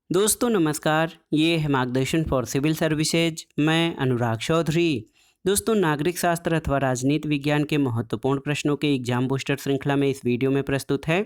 दोस्तों नमस्कार, ये है मार्गदर्शन फॉर सिविल सर्विसेज। मैं अनुराग चौधरी। दोस्तों नागरिक शास्त्र अथवा राजनीति विज्ञान के महत्वपूर्ण प्रश्नों के एग्जाम बूस्टर श्रृंखला में इस वीडियो में प्रस्तुत है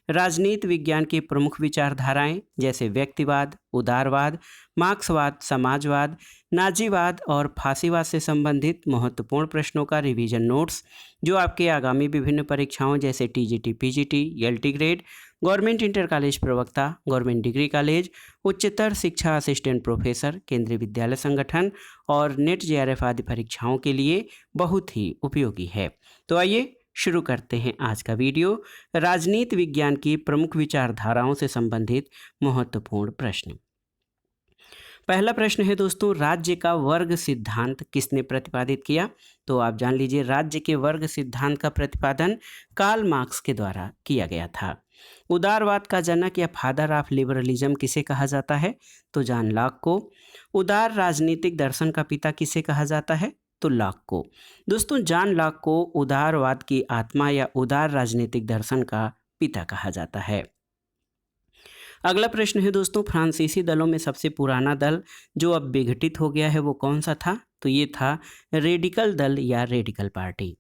राजनीति विज्ञान की प्रमुख विचारधाराएं जैसे व्यक्तिवाद, उदारवाद, मार्क्सवाद, समाजवाद, नाजीवाद और फांसीवाद से संबंधित महत्वपूर्ण प्रश्नों का रिवीजन नोट्स जो आपके आगामी विभिन्न परीक्षाओं जैसे TGT, PGT, LT grade, government inter college प्रवक्ता, गवर्नमेंट डिग्री कॉलेज, उच्चतर शिक्षा असिस्टेंट प्रोफेसर, केंद्रीय विद्यालय संगठन और नेट जेआरएफ आदि परीक्षाओं के लिए बहुत ही उपयोगी है। तो आइए शुरू करते हैं आज का वीडियो। राजनीति विज्ञान की प्रमुख विचारधाराओं से संबंधित महत्वपूर्ण प्रश्न। पहला प्रश्न है दोस्तों, राज्य का वर्ग सिद्धांत किसने प्रतिपादित किया? तो आप जान लीजिए, राज्य के वर्ग सिद्धांत का प्रतिपादन कार्ल मार्क्स के द्वारा किया गया था। उदारवाद का जनक या फादर ऑफ लिबरलिज्म किसे कहा जाता है? तो जॉन लॉक को। उदार राजनीतिक दर्शन का पिता किसे कहा जाता है? तो लॉक को। दोस्तों जॉन लॉक को उदारवाद की आत्मा या उदार राजनीतिक दर्शन का पिता कहा जाता है। अगला प्रश्न है दोस्तों, फ्रांसीसी दलों में सबसे पुराना दल जो अब विघटित हो गया है वो कौन सा था? तो ये था रेडिकल दल या रेडिकल पार्टी।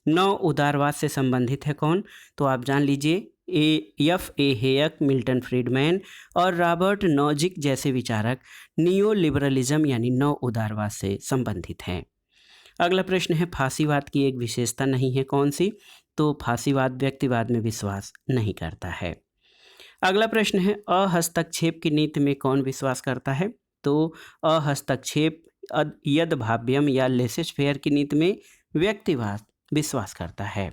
नौ उदारवाद से संबंधित है कौन? तो आप जान लीजिए, ए हेयक, मिल्टन फ्रीडमैन और रॉबर्ट नॉजिक जैसे विचारक नियो लिबरलिज्म यानी नौ उदारवाद से संबंधित हैं। अगला प्रश्न है, फांसीवाद की एक विशेषता नहीं है कौन सी? तो फांसीवाद व्यक्तिवाद में विश्वास नहीं करता है। अगला प्रश्न है, अहस्तक्षेप की नीति में कौन विश्वास करता है? तो अहस्तक्षेप यदभाव्यम या लेसेस फेयर की नीति में व्यक्तिवाद विश्वास करता है।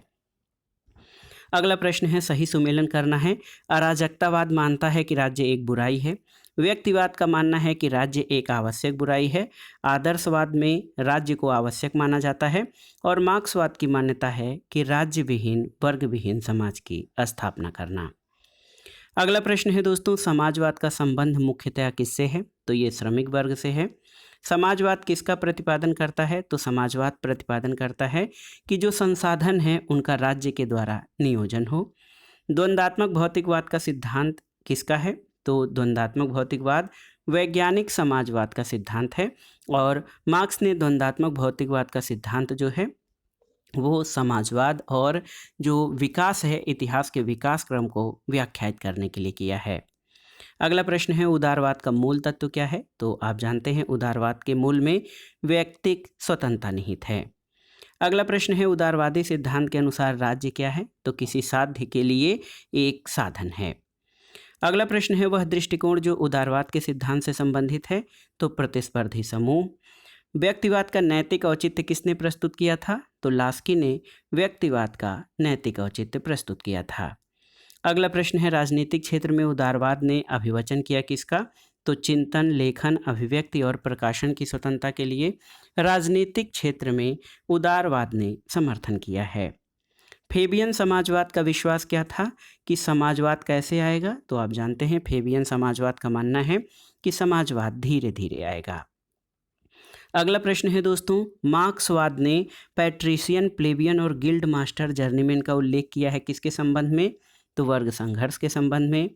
अगला प्रश्न है, सही सुमेलन करना है। अराजकतावाद मानता है कि राज्य एक बुराई है। व्यक्तिवाद का मानना है कि राज्य एक आवश्यक बुराई है। आदर्शवाद में राज्य को आवश्यक माना जाता है और मार्क्सवाद की मान्यता है कि राज्य विहीन, वर्ग विहीन समाज की स्थापना करना। अगला प्रश्न है दोस्तों, समाजवाद का संबंध मुख्यतया किससे है? तो ये श्रमिक वर्ग से है। समाजवाद किसका प्रतिपादन करता है? तो समाजवाद प्रतिपादन करता है कि जो संसाधन है उनका राज्य के द्वारा नियोजन हो। द्वंद्वात्मक भौतिकवाद का सिद्धांत किसका है? तो द्वंद्वात्मक भौतिकवाद वैज्ञानिक समाजवाद का सिद्धांत है और मार्क्स ने द्वंद्वात्मक भौतिकवाद का सिद्धांत जो है वो समाजवाद और जो विकास है, इतिहास के विकास क्रम को व्याख्यायित करने के लिए किया है। अगला प्रश्न है, उदारवाद का मूल तत्व क्या है? तो आप जानते हैं उदारवाद के मूल में व्यक्तिक स्वतंत्रता निहित है। अगला प्रश्न है, उदारवादी सिद्धांत के अनुसार राज्य क्या है? तो किसी साध्य के लिए एक साधन है। अगला प्रश्न है, वह दृष्टिकोण जो उदारवाद के सिद्धांत से संबंधित है? तो प्रतिस्पर्धी समूह। व्यक्तिवाद का नैतिक औचित्य किसने प्रस्तुत किया था? तो लास्की ने व्यक्तिवाद का नैतिक औचित्य प्रस्तुत किया था। अगला प्रश्न है, राजनीतिक क्षेत्र में उदारवाद ने अभिवचन किया किसका? तो चिंतन, लेखन, अभिव्यक्ति और प्रकाशन की स्वतंत्रता के लिए राजनीतिक क्षेत्र में उदारवाद ने समर्थन किया है। फेबियन समाजवाद का विश्वास क्या था कि समाजवाद कैसे आएगा? तो आप जानते हैं फेबियन समाजवाद का मानना है कि समाजवाद धीरे धीरे आएगा। अगला प्रश्न है दोस्तों, मार्क्सवाद ने पैट्रिशियन, प्लेबियन और गिल्ड मास्टर जर्नीमैन का उल्लेख किया है किसके संबंध में? तो वर्ग संघर्ष के संबंध में।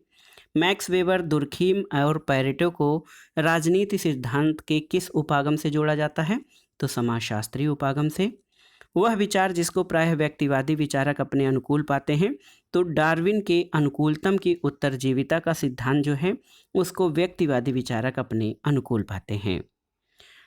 मैक्स वेबर, दुर्खीम और पैरेटो को राजनीति सिद्धांत के किस उपागम से जोड़ा जाता है? तो समाजशास्त्रीय उपागम से। वह विचार जिसको प्रायः व्यक्तिवादी विचारक अपने अनुकूल पाते हैं, तो डार्विन के अनुकूलतम की उत्तरजीविता का सिद्धांत जो है उसको व्यक्तिवादी विचारक अपने अनुकूल पाते हैं।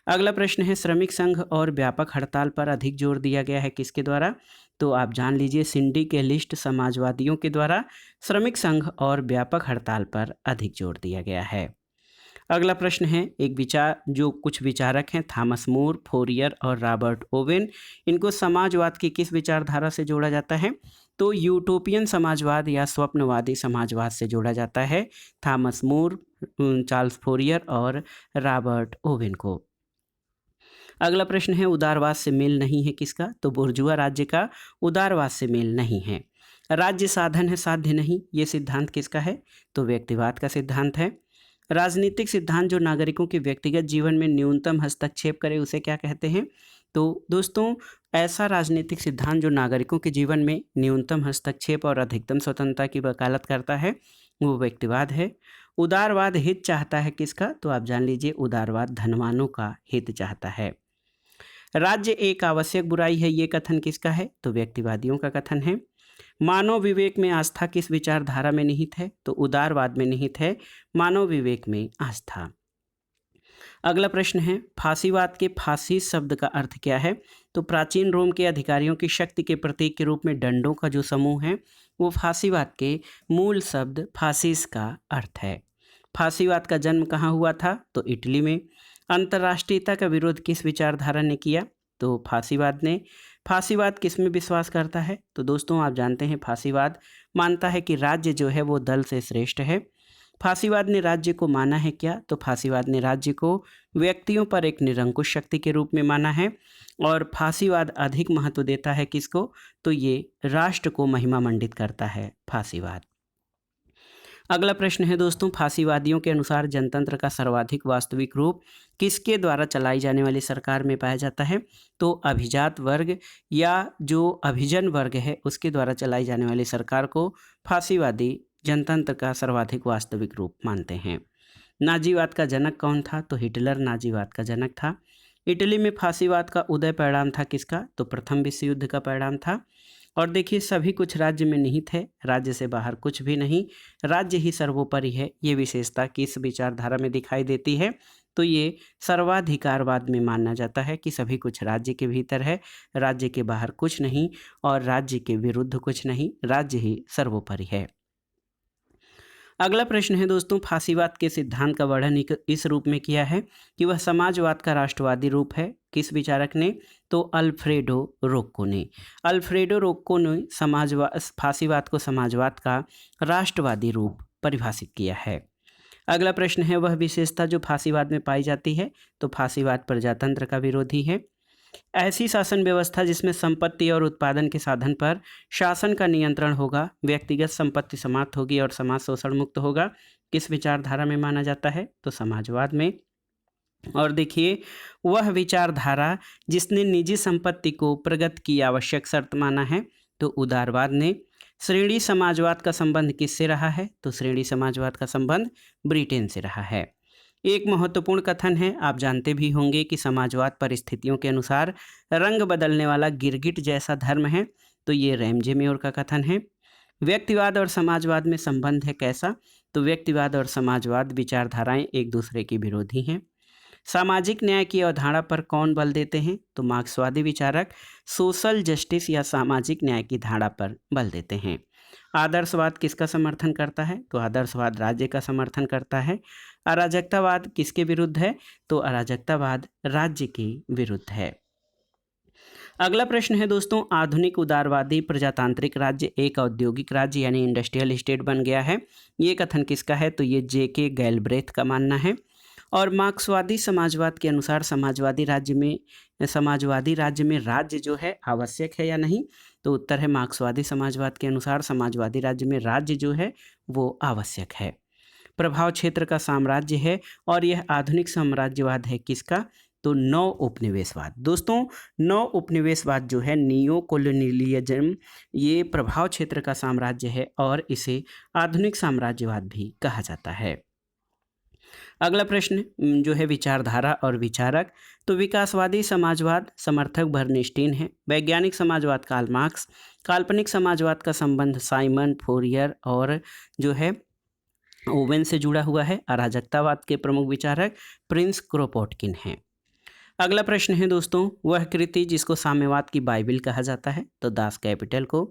अगला प्रश्न है, श्रमिक संघ और व्यापक हड़ताल पर अधिक जोर दिया गया है किसके द्वारा? तो आप जान लीजिए, सिंडिकेलिस्ट समाजवादियों के द्वारा श्रमिक संघ और व्यापक हड़ताल पर अधिक जोर दिया गया है। अगला प्रश्न है, एक विचार जो कुछ विचारक हैं थॉमस मोर, फोरियर और रॉबर्ट ओवेन, इनको समाजवाद की किस विचारधारा से जोड़ा जाता है? तो यूटोपियन समाजवाद या स्वप्नवादी समाजवाद से जोड़ा जाता है थॉमस मोर, चार्ल्स फोरियर और रॉबर्ट ओवेन को। अगला प्रश्न है, उदारवाद से मेल नहीं है किसका? तो बुर्जुआ राज्य का उदारवाद से मेल नहीं है। राज्य साधन है, साध्य नहीं, ये सिद्धांत किसका है? तो व्यक्तिवाद का सिद्धांत है। राजनीतिक सिद्धांत जो नागरिकों के व्यक्तिगत जीवन में न्यूनतम हस्तक्षेप करे उसे क्या कहते हैं? तो दोस्तों ऐसा राजनीतिक सिद्धांत जो नागरिकों के जीवन में न्यूनतम हस्तक्षेप और अधिकतम स्वतंत्रता की वकालत करता है वो व्यक्तिवाद है। उदारवाद हित चाहता है किसका? तो आप जान लीजिए उदारवाद धनवानों का हित चाहता है। राज्य एक आवश्यक बुराई है, ये कथन किसका है? तो व्यक्तिवादियों का कथन है। मानव विवेक में आस्था किस विचारधारा में निहित है? तो उदारवाद में निहित है मानव विवेक में आस्था। अगला प्रश्न है फांसीवाद के फांसी शब्द का अर्थ क्या है? तो प्राचीन रोम के अधिकारियों की शक्ति के प्रतीक के रूप में डंडों का जो समूह है वो फांसीवाद के मूल शब्द फासिस का अर्थ है। फांसीवाद का जन्म कहाँ हुआ था? तो इटली में। अंतर्राष्ट्रीयता का विरोध किस विचारधारा ने किया? तो फांसीवाद ने। फांसीवाद किस में विश्वास करता है? तो दोस्तों आप जानते हैं फांसीवाद मानता है कि राज्य जो है वो दल से श्रेष्ठ है। फांसीवाद ने राज्य को माना है क्या? तो फांसीवाद ने राज्य को व्यक्तियों पर एक निरंकुश शक्ति के रूप में माना है। और फांसीवाद अधिक महत्व देता है किसको? तो ये राष्ट्र को महिमा मंडित करता है फांसीवाद। अगला प्रश्न है दोस्तों फांसीवादियों के अनुसार जनतंत्र का सर्वाधिक वास्तविक रूप किसके द्वारा चलाई जाने वाली सरकार में पाया जाता है? तो अभिजात वर्ग या जो अभिजन वर्ग है उसके द्वारा चलाई जाने वाली सरकार को फांसीवादी जनतंत्र का सर्वाधिक वास्तविक रूप मानते हैं। नाजीवाद का जनक कौन था? तो हिटलर नाजीवाद का जनक था। इटली में फांसीवाद का उदय परिणाम था किसका? तो प्रथम विश्व युद्ध का परिणाम था। और देखिए सभी कुछ राज्य में निहित है, राज्य से बाहर कुछ भी नहीं, राज्य ही सर्वोपरि है। ये विशेषता किस विचारधारा में दिखाई देती है? तो ये सर्वाधिकारवाद में माना जाता है कि सभी कुछ राज्य के भीतर है, राज्य के बाहर कुछ नहीं और राज्य के विरुद्ध कुछ नहीं, राज्य ही सर्वोपरि है। अगला प्रश्न है दोस्तों फांसीवाद के सिद्धांत का वर्णन इस रूप में किया है कि वह समाजवाद का राष्ट्रवादी रूप है। किस विचारक ने? तो अल्फ्रेडो रोक्को ने। अल्फ्रेडो रोक्को ने फांसीवाद को समाजवाद का राष्ट्रवादी रूप परिभाषित किया है। अगला प्रश्न है वह विशेषता जो फांसीवाद में पाई जाती है? तो फांसीवाद प्रजातंत्र का विरोधी है। ऐसी शासन व्यवस्था जिसमें संपत्ति और उत्पादन के साधन पर शासन का नियंत्रण होगा, व्यक्तिगत संपत्ति समाप्त होगी और समाज शोषण मुक्त होगा, किस विचारधारा में माना जाता है? तो समाजवाद में। और देखिए वह विचारधारा जिसने निजी संपत्ति को प्रगति की आवश्यक शर्त माना है, तो उदारवाद ने। श्रेणी समाजवाद का संबंध किससे रहा है? तो श्रेणी समाजवाद का संबंध ब्रिटेन से रहा है। एक महत्वपूर्ण कथन है, आप जानते भी होंगे कि समाजवाद परिस्थितियों के अनुसार रंग बदलने वाला गिरगिट जैसा धर्म है, तो ये रैमजे मेयर का कथन है। व्यक्तिवाद और समाजवाद में संबंध है कैसा? तो व्यक्तिवाद और समाजवाद विचारधाराएं एक दूसरे की विरोधी हैं। सामाजिक न्याय की अवधारणा पर कौन बल देते हैं? तो मार्क्सवादी विचारक सोशल जस्टिस या सामाजिक न्याय की धारणा पर बल देते हैं। आदर्शवाद किसका समर्थन करता है? तो आदर्शवाद राज्य का समर्थन करता है। अराजकतावाद किसके विरुद्ध है? तो अराजकतावाद राज्य के विरुद्ध है। अगला प्रश्न है दोस्तों आधुनिक उदारवादी प्रजातांत्रिक राज्य एक औद्योगिक राज्य यानी इंडस्ट्रियल स्टेट बन गया है, ये कथन किसका है? तो ये जेके गैलब्रेथ का मानना है। और मार्क्सवादी समाजवाद के अनुसार समाजवादी राज्य में राज्य जो है आवश्यक है या नहीं? तो उत्तर है मार्क्सवादी समाजवाद के अनुसार समाजवादी राज्य में राज्य जो है वो आवश्यक है। प्रभाव क्षेत्र का साम्राज्य है और यह आधुनिक साम्राज्यवाद है किसका? तो नव उपनिवेशवाद। दोस्तों नव उपनिवेशवाद जो है नियो कॉलोनियलिज्म, ये प्रभाव क्षेत्र का साम्राज्य है और इसे आधुनिक साम्राज्यवाद भी कहा जाता है। अगला प्रश्न जो है विचारधारा और विचारक, तो विकासवादी समाजवाद समर्थक बर्नस्टीन है, वैज्ञानिक समाजवाद कार्ल मार्क्स, काल्पनिक समाजवाद का संबंध साइमन फोरियर और जो है ओवेन से जुड़ा हुआ है, अराजकतावाद के प्रमुख विचारक प्रिंस क्रोपोटकिन हैं। अगला प्रश्न है दोस्तों वह कृति जिसको साम्यवाद की बाइबिल कहा जाता है? तो दास कैपिटल को।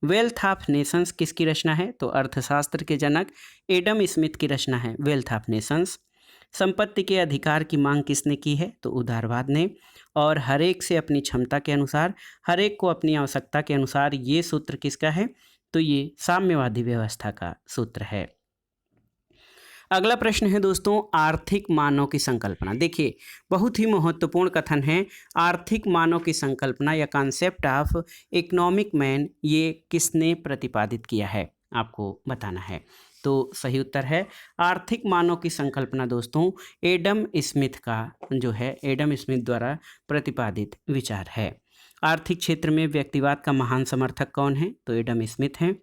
वेल्थ ऑफ नेशंस किसकी रचना है? तो अर्थशास्त्र के जनक एडम स्मिथ की रचना है वेल्थ ऑफ नेशंस। संपत्ति के अधिकार की मांग किसने की है? तो उदारवाद ने। और हरेक से अपनी क्षमता के अनुसार, हरेक को अपनी आवश्यकता के अनुसार, ये सूत्र किसका है? तो ये साम्यवादी व्यवस्था का सूत्र है। अगला प्रश्न है दोस्तों आर्थिक मानव की संकल्पना। देखिए बहुत ही महत्वपूर्ण कथन है, आर्थिक मानव की संकल्पना या कॉन्सेप्ट ऑफ इकोनॉमिक मैन, ये किसने प्रतिपादित किया है आपको बताना है। तो सही उत्तर है आर्थिक मानव की संकल्पना दोस्तों एडम स्मिथ का जो है एडम स्मिथ द्वारा प्रतिपादित विचार है। आर्थिक क्षेत्र में व्यक्तिवाद का महान समर्थक कौन है? तो एडम स्मिथ हैं।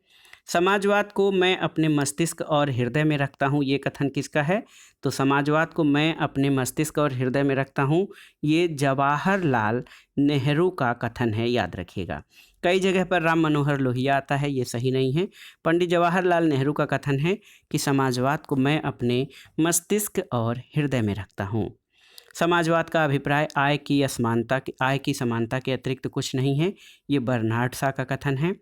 समाजवाद को मैं अपने मस्तिष्क और हृदय में रखता हूँ, ये कथन किसका है? तो समाजवाद को मैं अपने मस्तिष्क और हृदय में रखता हूँ, ये जवाहरलाल नेहरू का कथन है, याद रखिएगा। कई जगह पर राम मनोहर लोहिया आता है, ये सही नहीं है। पंडित जवाहरलाल नेहरू का कथन है कि समाजवाद को मैं अपने मस्तिष्क और हृदय में रखता हूँ। समाजवाद का अभिप्राय आय की समानता के अतिरिक्त कुछ नहीं है, ये बर्नार्ड शॉ का कथन है।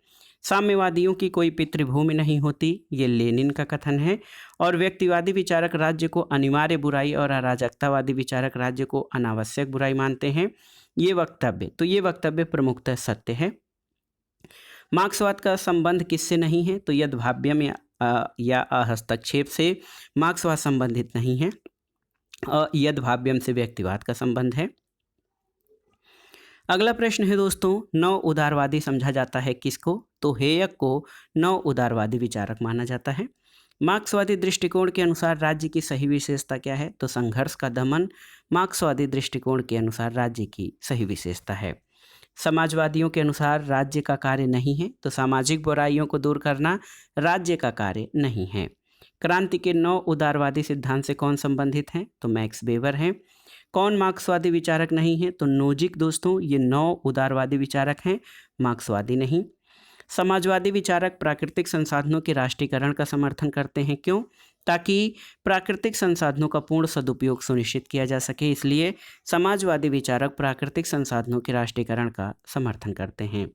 साम्यवादियों की कोई पितृभूमि नहीं होती, ये लेनिन का कथन है। और व्यक्तिवादी विचारक राज्य को अनिवार्य बुराई और अराजकतावादी विचारक राज्य को अनावश्यक बुराई मानते हैं, ये वक्तव्य प्रमुखतः सत्य है। मार्क्सवाद का संबंध किससे नहीं है? तो यद्भाव्यम या अहस्तक्षेप से मार्क्सवाद संबंधित नहीं है। यद्भाव्यम से व्यक्तिवाद का संबंध है। अगला प्रश्न है दोस्तों, नव उदारवादी समझा जाता है किसको? तो हेयक को नव उदारवादी विचारक माना जाता है। मार्क्सवादी दृष्टिकोण के अनुसार राज्य की सही विशेषता क्या है? तो संघर्ष का दमन मार्क्सवादी दृष्टिकोण के अनुसार राज्य की सही विशेषता है। समाजवादियों के अनुसार राज्य का कार्य नहीं है, तो सामाजिक बुराइयों को दूर करना राज्य का कार्य नहीं है। क्रांति के नौ उदारवादी सिद्धांत से कौन संबंधित हैं? तो मैक्स वेबर हैं। कौन मार्क्सवादी विचारक नहीं है? तो नोजिक दोस्तों, ये 9 उदारवादी विचारक हैं, मार्क्सवादी नहीं। समाजवादी विचारक प्राकृतिक संसाधनों के राष्ट्रीयकरण का समर्थन करते हैं, क्यों? ताकि प्राकृतिक संसाधनों का पूर्ण सदुपयोग सुनिश्चित किया जा सके, इसलिए समाजवादी विचारक प्राकृतिक संसाधनों के राष्ट्रीयकरण का समर्थन करते हैं।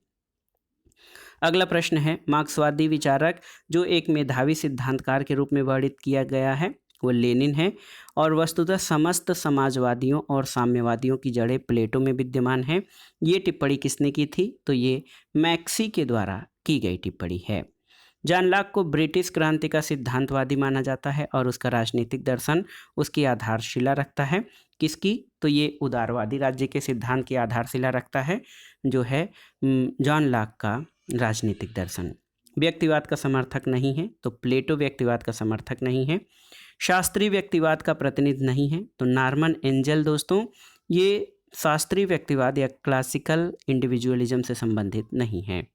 अगला प्रश्न है, मार्क्सवादी विचारक जो एक मेधावी सिद्धांतकार के रूप में वर्णित किया गया है वो लेनिन है। और वस्तुतः समस्त समाजवादियों और साम्यवादियों की जड़ें प्लेटो में विद्यमान हैं। ये टिप्पणी किसने की थी? तो ये मैक्सी के द्वारा की गई टिप्पणी है। जॉन लॉक को ब्रिटिश क्रांति का सिद्धांतवादी माना जाता है और उसका राजनीतिक दर्शन उसकी आधारशिला रखता है। किसकी? तो ये उदारवादी राज्य के सिद्धांत की आधारशिला रखता है, जो है जॉन लॉक का राजनीतिक दर्शन। व्यक्तिवाद का समर्थक नहीं है, तो प्लेटो व्यक्तिवाद का समर्थक नहीं है। शास्त्रीय व्यक्तिवाद का प्रतिनिधि नहीं है, तो नॉर्मन एंजल दोस्तों ये शास्त्रीय व्यक्तिवाद या क्लासिकल इंडिविजुअलिज्म से संबंधित नहीं है।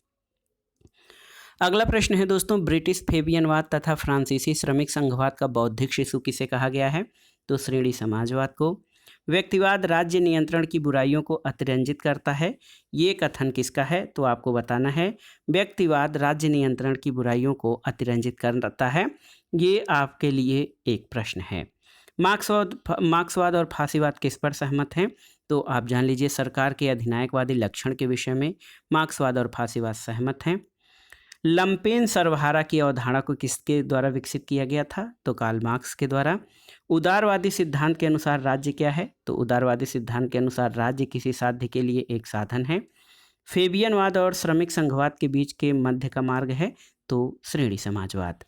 अगला प्रश्न है दोस्तों, ब्रिटिश फेबियनवाद तथा फ्रांसीसी श्रमिक संघवाद का बौद्धिक शिशु किसे कहा गया है? तो श्रेणी समाजवाद को। व्यक्तिवाद राज्य नियंत्रण की बुराइयों को अतिरंजित करता है, ये कथन किसका है? तो आपको बताना है, व्यक्तिवाद राज्य नियंत्रण की बुराइयों को अतिरंजित करता है, ये आपके लिए एक प्रश्न है। मार्क्सवाद और फासीवाद किस पर सहमत हैं? तो आप जान लीजिए, सरकार के अधिनायकवादी लक्षण के विषय में मार्क्सवाद और फासीवाद सहमत हैं। लंपेन सर्वहारा की अवधारणा को किसके द्वारा विकसित किया गया था? तो कार्ल मार्क्स के द्वारा। उदारवादी सिद्धांत के अनुसार राज्य क्या है? तो उदारवादी सिद्धांत के अनुसार राज्य किसी साध्य के लिए एक साधन है। फेबियनवाद और श्रमिक संघवाद के बीच के मध्य का मार्ग है, तो श्रेणी समाजवाद।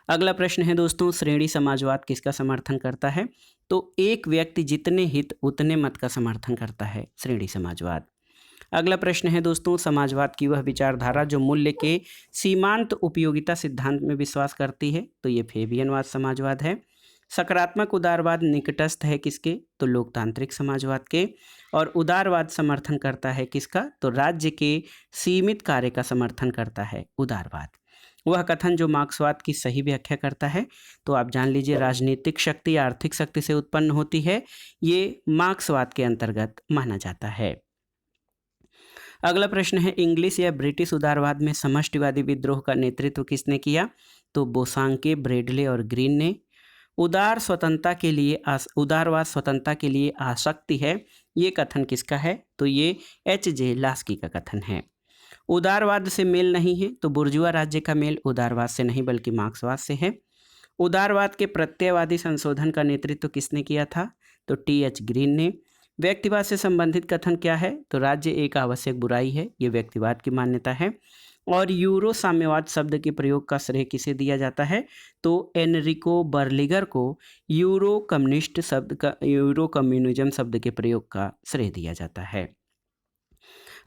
अगला प्रश्न है दोस्तों, श्रेणी समाजवाद किसका समर्थन करता है? तो एक व्यक्ति जितने हित उतने मत का समर्थन करता है, श्रेणी समाजवाद। अगला प्रश्न है दोस्तों, समाजवाद की वह विचारधारा जो मूल्य के सीमांत उपयोगिता सिद्धांत में विश्वास करती है, तो ये फेबियनवाद समाजवाद है। सकारात्मक उदारवाद निकटस्थ है किसके? तो लोकतांत्रिक समाजवाद के। और उदारवाद समर्थन करता है किसका? तो राज्य के सीमित कार्य का समर्थन करता है उदारवाद। वह कथन जो मार्क्सवाद की सही व्याख्या करता है, तो आप जान लीजिए, राजनीतिक शक्ति आर्थिक शक्ति से उत्पन्न होती है, ये मार्क्सवाद के अंतर्गत माना जाता है। अगला प्रश्न है, इंग्लिश या ब्रिटिश उदारवाद में समष्टिवादी विद्रोह का नेतृत्व किसने किया? तो बोसांके, ब्रेडले और ग्रीन ने। उदारवाद स्वतंत्रता के लिए आसक्ति है, ये कथन किसका है? तो ये H.J. लास्की का कथन है। उदारवाद से मेल नहीं है, तो बुर्जुआ राज्य का मेल उदारवाद से नहीं बल्कि मार्क्सवाद से है। उदारवाद के प्रत्ययवादी संशोधन का नेतृत्व किसने किया था? तो T.H. ग्रीन ने। व्यक्तिवाद से संबंधित कथन क्या है? तो राज्य एक आवश्यक बुराई है, ये व्यक्तिवाद की मान्यता है। और यूरो साम्यवाद शब्द के प्रयोग का श्रेय किसे दिया जाता है? तो एनरिको बर्लिगर को यूरो कम्युनिज्म शब्द के प्रयोग का श्रेय दिया जाता है।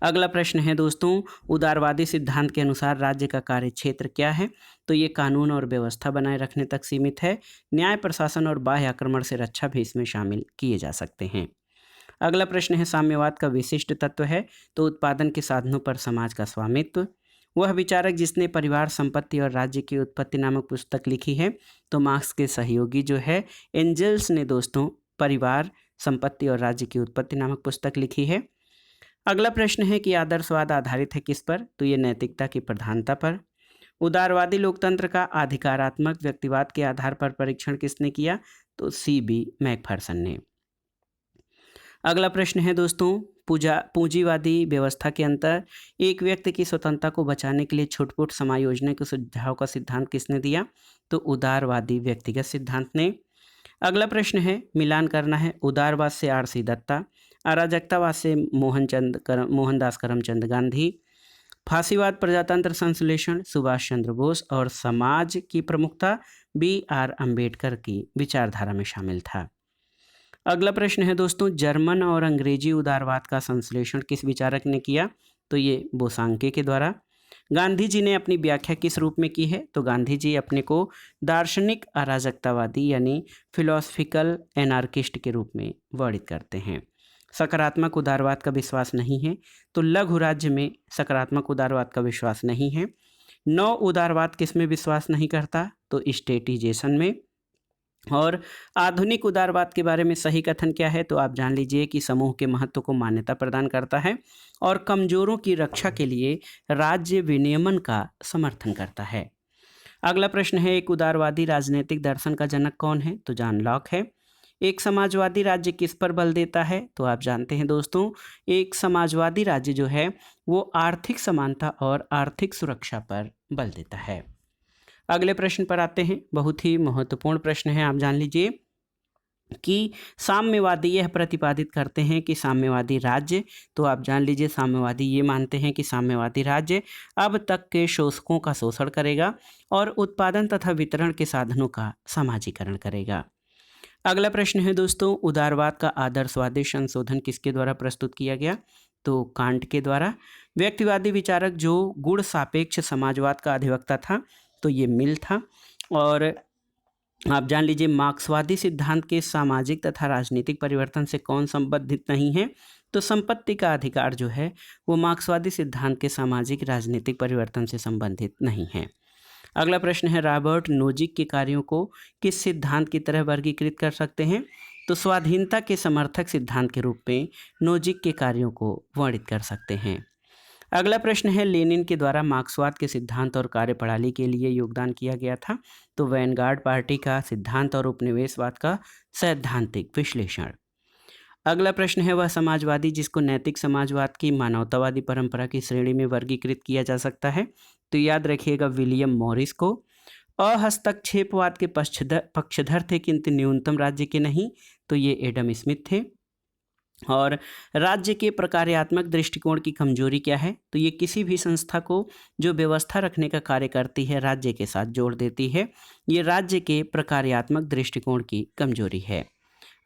अगला प्रश्न है दोस्तों, उदारवादी सिद्धांत के अनुसार राज्य का कार्य क्षेत्र क्या है? तो ये कानून और व्यवस्था बनाए रखने तक सीमित है। न्याय, प्रशासन और बाह्य आक्रमण से रक्षा भी इसमें शामिल किए जा सकते हैं। अगला प्रश्न है, साम्यवाद का विशिष्ट तत्व है? तो उत्पादन के साधनों पर समाज का स्वामित्व। वह विचारक जिसने परिवार, संपत्ति और राज्य की उत्पत्ति नामक पुस्तक लिखी है। तो मार्क्स के सहयोगी जो है एंजल्स ने दोस्तों परिवार, संपत्ति और राज्य की उत्पत्ति नामक पुस्तक लिखी है। अगला प्रश्न है कि आदर्शवाद आधारित है किस पर? तो ये नैतिकता की प्रधानता पर। उदारवादी लोकतंत्र का अधिकारात्मक व्यक्तिवाद के आधार पर परीक्षण किसने किया? तो C.B. मैकफर्सन ने। अगला प्रश्न है दोस्तों, पूंजीवादी व्यवस्था के अंतर एक व्यक्ति की स्वतंत्रता को बचाने के लिए छुटपुट समायोजन के सुझाव का सिद्धांत किसने दिया? तो उदारवादी व्यक्तिगत सिद्धांत ने। अगला प्रश्न है, मिलान करना है उदारवाद से R.C. दत्ता, अराजकतावाद से मोहनदास करमचंद गांधी, फांसीवाद प्रजातंत्र संश्लेषण सुभाष चंद्र बोस और समाज की प्रमुखता B.R. अम्बेडकर की विचारधारा में शामिल था। अगला प्रश्न है दोस्तों, जर्मन और अंग्रेजी उदारवाद का संश्लेषण किस विचारक ने किया? तो ये बोसांके के द्वारा। गांधी जी ने अपनी व्याख्या किस रूप में की है? तो गांधी जी अपने को दार्शनिक अराजकतावादी यानी फिलोसफिकल एनार्किस्ट के रूप में वर्णित करते हैं। सकारात्मक उदारवाद का विश्वास नहीं है, तो लघु राज्य में सकारात्मक उदारवाद का विश्वास नहीं है। नव उदारवाद किस में विश्वास नहीं करता? तो स्टेटिजेशन में। और आधुनिक उदारवाद के बारे में सही कथन क्या है? तो आप जान लीजिए कि समूह के महत्व को मान्यता प्रदान करता है और कमजोरों की रक्षा के लिए राज्य विनियमन का समर्थन करता है। अगला प्रश्न है, एक उदारवादी राजनीतिक दर्शन का जनक कौन है? तो जॉन लॉक है। एक समाजवादी राज्य किस पर बल देता है? तो आप जानते हैं दोस्तों, एक समाजवादी राज्य जो है वो आर्थिक समानता और आर्थिक सुरक्षा पर बल देता है। अगले प्रश्न पर आते हैं, बहुत ही महत्वपूर्ण प्रश्न है, आप जान लीजिए कि साम्यवादी यह प्रतिपादित करते हैं कि साम्यवादी राज्य, तो आप जान लीजिए साम्यवादी ये मानते हैं कि साम्यवादी राज्य अब तक के शोषकों का शोषण करेगा और उत्पादन तथा वितरण के साधनों का समाजीकरण करेगा। अगला प्रश्न है दोस्तों, उदारवाद का आदर्शवादी संशोधन किसके द्वारा प्रस्तुत किया गया? तो कांट के द्वारा। व्यक्तिवादी विचारक जो गुण सापेक्ष समाजवाद का अधिवक्ता था, तो ये मिल था। और आप जान लीजिए मार्क्सवादी सिद्धांत के सामाजिक तथा राजनीतिक परिवर्तन से कौन संबंधित नहीं है? तो संपत्ति का अधिकार जो है वो मार्क्सवादी सिद्धांत के सामाजिक राजनीतिक परिवर्तन से संबंधित नहीं है। अगला प्रश्न है, रॉबर्ट नोजिक के कार्यों को किस सिद्धांत की तरह वर्गीकृत कर सकते हैं? तो स्वाधीनता के समर्थक सिद्धांत के रूप में नोजिक के कार्यों को वर्णित कर सकते हैं। अगला प्रश्न है, लेनिन के द्वारा मार्क्सवाद के सिद्धांत और कार्यप्रणाली के लिए योगदान किया गया था। तो वैनगार्ड पार्टी का सिद्धांत और उपनिवेशवाद का सैद्धांतिक विश्लेषण। अगला प्रश्न है, वह समाजवादी जिसको नैतिक समाजवाद की मानवतावादी परंपरा की श्रेणी में वर्गीकृत किया जा सकता है। तो याद रखिएगा विलियम मॉरिस को। अहस्तक्षेपवाद के पक्षधर थे किंतु न्यूनतम राज्य के नहीं, तो ये एडम स्मिथ थे। और राज्य के प्रकार्यात्मक दृष्टिकोण की कमजोरी क्या है? तो ये किसी भी संस्था को जो व्यवस्था रखने का कार्य करती है राज्य के साथ जोड़ देती है। ये राज्य के प्रकार्यात्मक दृष्टिकोण की कमजोरी है।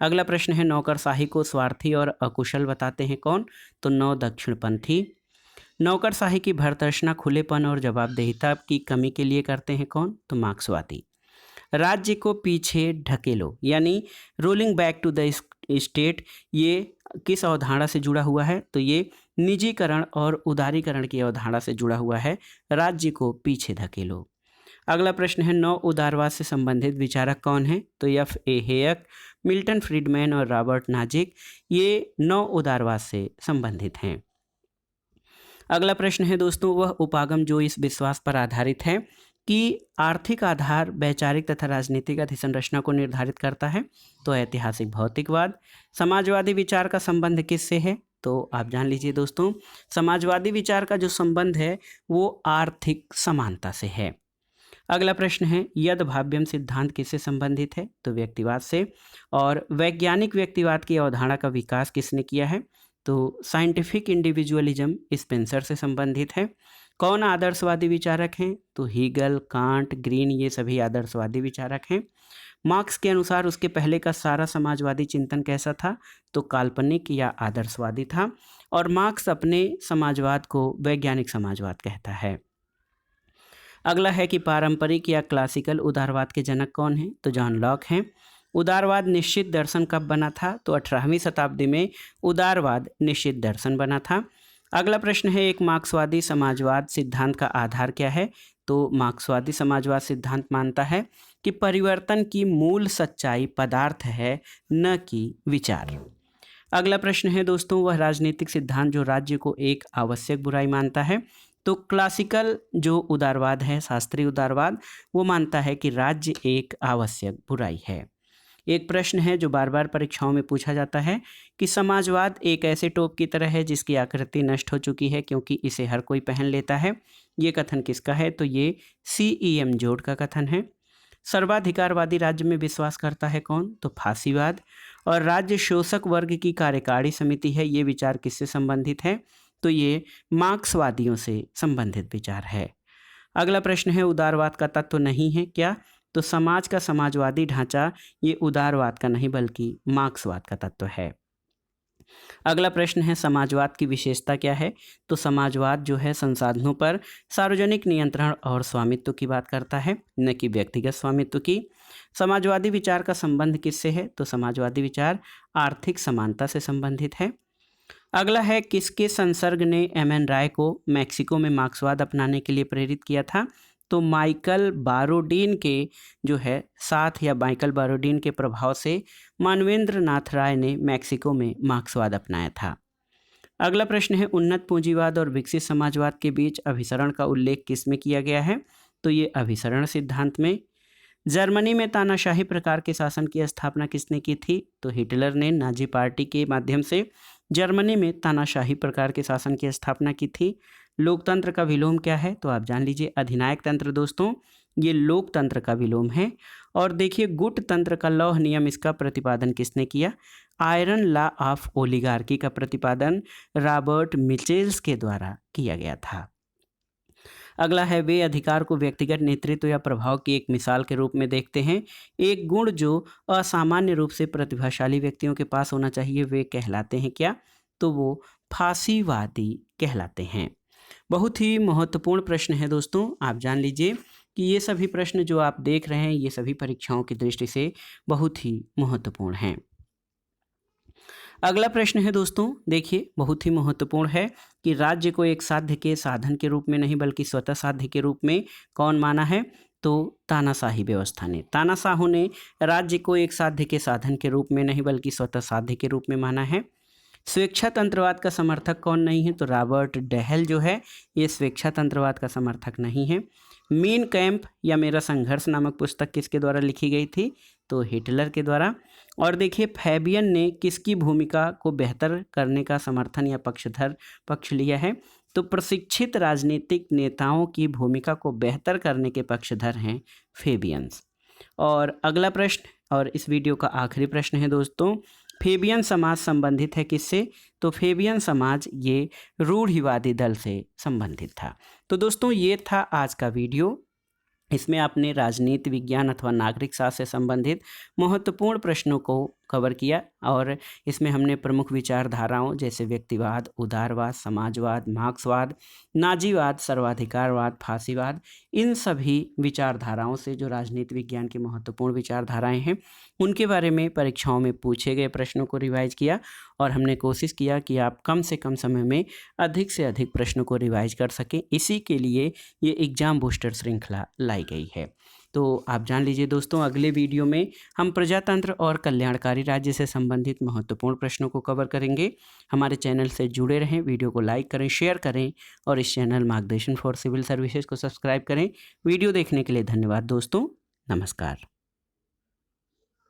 अगला प्रश्न है, नौकरशाही को स्वार्थी और अकुशल बताते हैं कौन? तो नव दक्षिणपंथी। नौकरशाही की भर्त्सना खुलेपन और जवाबदेहिता की कमी के लिए करते हैं कौन? तो मार्क्सवादी। राज्य को पीछे ढकेलो यानी rolling back to the state, ये किस अवधारणा से जुड़ा हुआ है? तो ये निजीकरण और उदारीकरण की अवधारणा से जुड़ा हुआ है, राज्य को पीछे धकेलो। अगला प्रश्न है, नव उदारवाद से संबंधित विचारक कौन है? तो F.A. हेयक, मिल्टन फ्रीडमैन और रॉबर्ट नाजिक, ये नव उदारवाद से संबंधित हैं। अगला प्रश्न है दोस्तों, वह उपागम जो इस विश्वास पर आधारित है कि आर्थिक आधार वैचारिक तथा राजनीतिक अधिसंरचना को निर्धारित करता है। तो ऐतिहासिक भौतिकवाद। समाजवादी विचार का संबंध किससे है? तो आप जान लीजिए दोस्तों, समाजवादी विचार का जो संबंध है वो आर्थिक समानता से है। अगला प्रश्न है, यद भाव्यम सिद्धांत किससे संबंधित है? तो व्यक्तिवाद से। और वैज्ञानिक व्यक्तिवाद की अवधारणा का विकास किसने किया है? तो साइंटिफिक इंडिविजुअलिज्म स्पेंसर से संबंधित है। कौन आदर्शवादी विचारक हैं? तो हीगल, कांट, ग्रीन, ये सभी आदर्शवादी विचारक हैं। मार्क्स के अनुसार उसके पहले का सारा समाजवादी चिंतन कैसा था? तो काल्पनिक या आदर्शवादी था। और मार्क्स अपने समाजवाद को वैज्ञानिक समाजवाद कहता है। अगला है कि पारंपरिक या क्लासिकल उदारवाद के जनक कौन हैं? तो जॉन लॉक हैं। उदारवाद निश्चित दर्शन कब बना था? तो 18वीं शताब्दी में उदारवाद निश्चित दर्शन बना था। अगला प्रश्न है, एक मार्क्सवादी समाजवाद सिद्धांत का आधार क्या है? तो मार्क्सवादी समाजवाद सिद्धांत मानता है कि परिवर्तन की मूल सच्चाई पदार्थ है, न कि विचार। अगला प्रश्न है दोस्तों, वह राजनीतिक सिद्धांत जो राज्य को एक आवश्यक बुराई मानता है? तो क्लासिकल जो उदारवाद है, शास्त्रीय उदारवाद, वो मानता है कि राज्य एक आवश्यक बुराई है। एक प्रश्न है जो बार बार परीक्षाओं में पूछा जाता है कि समाजवाद एक ऐसे टोप की तरह है जिसकी आकृति नष्ट हो चुकी है क्योंकि इसे हर कोई पहन लेता है। ये कथन किसका है? तो ये CEM जोड़ का कथन है। सर्वाधिकारवादी राज्य में विश्वास करता है कौन? तो फांसीवाद। और राज्य शोषक वर्ग की कार्यकारी समिति है, ये विचार किससे संबंधित है? तो ये मार्क्सवादियों से संबंधित विचार है। अगला प्रश्न है, उदारवाद का तत्व नहीं है क्या? तो समाज का समाजवादी ढांचा ये उदारवाद का नहीं बल्कि मार्क्सवाद का तत्व है। अगला प्रश्न है, समाजवाद की विशेषता क्या है? तो समाजवाद जो है संसाधनों पर सार्वजनिक नियंत्रण और स्वामित्व की बात करता है, न कि व्यक्तिगत स्वामित्व की। समाजवादी विचार का संबंध किससे है? तो समाजवादी विचार आर्थिक समानता से संबंधित है। अगला है, किसके संसर्ग ने MN राय को मैक्सिको में मार्क्सवाद अपनाने के लिए प्रेरित किया था? तो माइकल बारोडीन के जो है साथ या माइकल बारोडीन के प्रभाव से मानवेंद्र नाथ राय ने मैक्सिको में मार्क्सवाद अपनाया था। अगला प्रश्न है, उन्नत पूंजीवाद और विकसित समाजवाद के बीच अभिसरण का उल्लेख किस में किया गया है? तो ये अभिसरण सिद्धांत में। जर्मनी में तानाशाही प्रकार के शासन की स्थापना किसने की थी? तो हिटलर ने नाजी पार्टी के माध्यम से जर्मनी में तानाशाही प्रकार के शासन की स्थापना की थी। लोकतंत्र का विलोम क्या है? तो आप जान लीजिए, अधिनायक तंत्र दोस्तों, ये लोकतंत्र का विलोम है। और देखिए, गुट तंत्र का लौह नियम, इसका प्रतिपादन किसने किया? आयरन लॉ ऑफ ओलिगार्की का प्रतिपादन रॉबर्ट मिचेल्स के द्वारा किया गया था। अगला है, वे अधिकार को व्यक्तिगत नेतृत्व या प्रभाव की एक मिसाल के रूप में देखते हैं। एक गुण जो असामान्य रूप से प्रतिभाशाली व्यक्तियों के पास होना चाहिए, वे कहलाते हैं क्या? तो वो फांसीवादी कहलाते हैं। बहुत ही महत्वपूर्ण प्रश्न है दोस्तों, आप जान लीजिए कि ये सभी प्रश्न जो आप देख रहे हैं, ये सभी परीक्षाओं की दृष्टि से बहुत ही महत्वपूर्ण हैं। अगला प्रश्न है दोस्तों, देखिए बहुत ही महत्वपूर्ण है कि राज्य को एक साध्य के साधन के रूप में नहीं बल्कि स्वतः साध्य के रूप में कौन माना है? तो तानाशाही व्यवस्था ने, तानाशाहों ने राज्य को एक साध्य के साधन के रूप में नहीं बल्कि स्वतः साध्य के रूप में माना है। स्वेच्छा तंत्रवाद का समर्थक कौन नहीं है? तो रॉबर्ट डेहल जो है ये स्वेच्छा तंत्रवाद का समर्थक नहीं है। मीन कैंप या मेरा संघर्ष नामक पुस्तक किसके द्वारा लिखी गई थी? तो हिटलर के द्वारा। और देखिए, फैबियन ने किसकी भूमिका को बेहतर करने का समर्थन या पक्ष लिया है? तो प्रशिक्षित राजनीतिक नेताओं की भूमिका को बेहतर करने के पक्षधर हैं फेबियंस। और अगला प्रश्न और इस वीडियो का आखिरी प्रश्न है दोस्तों, फेबियन समाज संबंधित है किससे? तो फेबियन समाज ये रूढ़िवादी दल से संबंधित था। तो दोस्तों, ये था आज का वीडियो। इसमें आपने राजनीति विज्ञान अथवा नागरिक शास्त्र से संबंधित महत्वपूर्ण प्रश्नों को कवर किया और इसमें हमने प्रमुख विचारधाराओं जैसे व्यक्तिवाद, उदारवाद, समाजवाद, मार्क्सवाद, नाजीवाद, सर्वाधिकारवाद, फांसीवाद, इन सभी विचारधाराओं से जो राजनीति विज्ञान की महत्वपूर्ण विचारधाराएं हैं उनके बारे में परीक्षाओं में पूछे गए प्रश्नों को रिवाइज किया और हमने कोशिश किया कि आप कम से कम समय में अधिक से अधिक प्रश्नों को रिवाइज कर सकें। इसी के लिए ये एग्ज़ाम बूस्टर श्रृंखला लाई गई है। तो आप जान लीजिए दोस्तों, अगले वीडियो में हम प्रजातंत्र और कल्याणकारी राज्य से संबंधित महत्वपूर्ण प्रश्नों को कवर करेंगे। हमारे चैनल से जुड़े रहें, वीडियो को लाइक करें, शेयर करें और इस चैनल मार्गदर्शन फॉर सिविल सर्विसेज को सब्सक्राइब करें। वीडियो देखने के लिए धन्यवाद दोस्तों, नमस्कार।